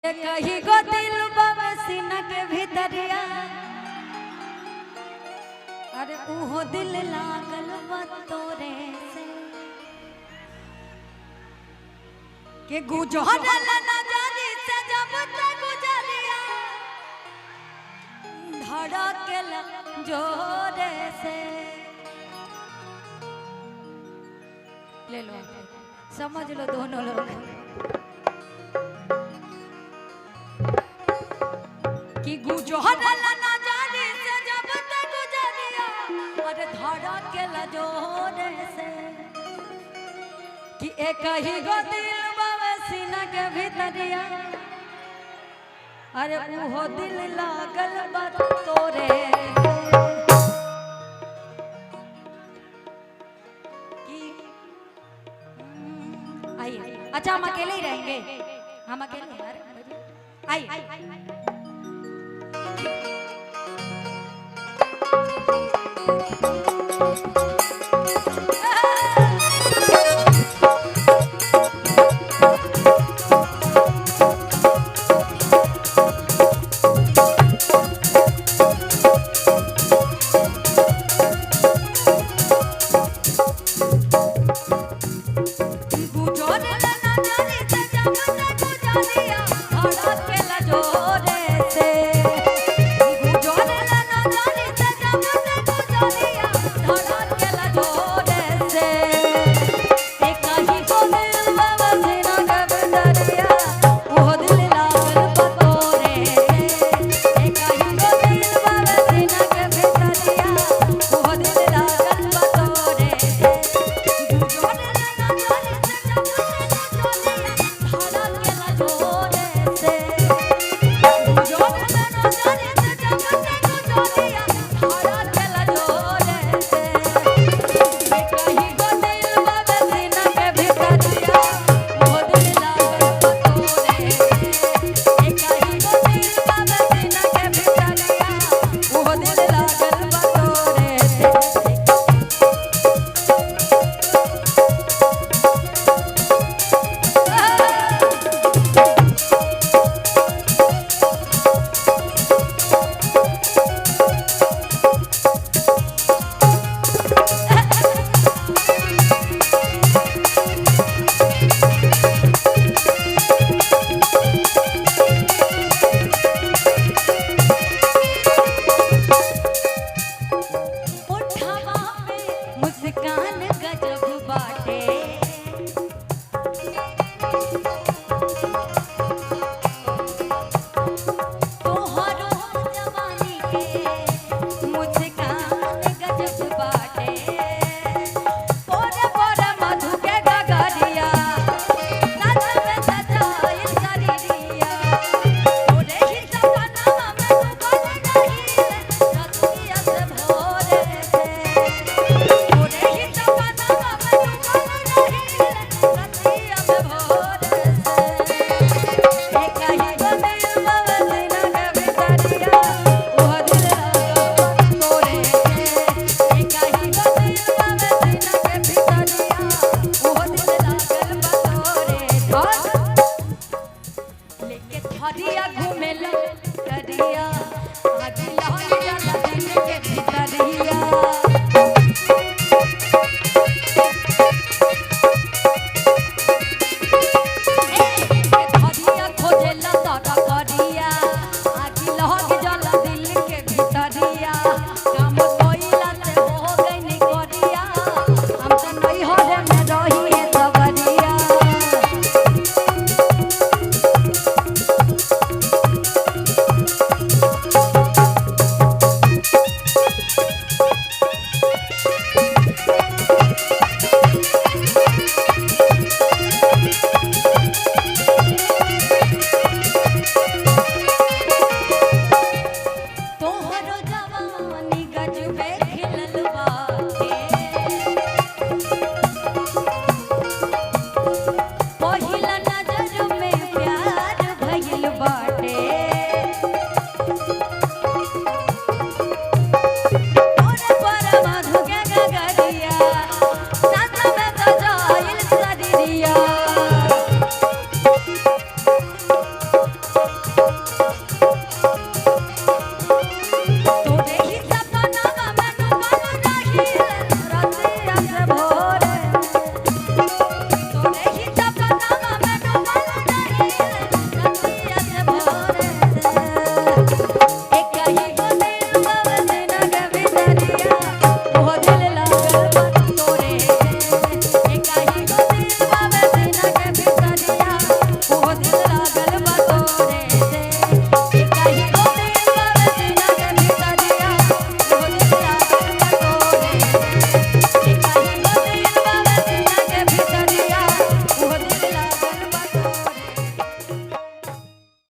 कहीं गो दिल बाबा सीना के भीतरिया, अरे उहो दिल लागल बा तोरे से के गुजरल नजरी से जब तक गुजरिया धड़कल जोरे से। ले लो समझ लो दोनों लोग कि गुजरल नजरी से जब तक गुजरिया और धड़कल जोरे से कि एक ही गो दिल बाबा सीना के भीतरिया, अरे उहो दिल लागल बा तोरे कि आइए। अच्छा हम अकेले ही रहेंगे, हम अकेले आइए। घूमेला करिया आज लाल जला दिन के भीतरिया।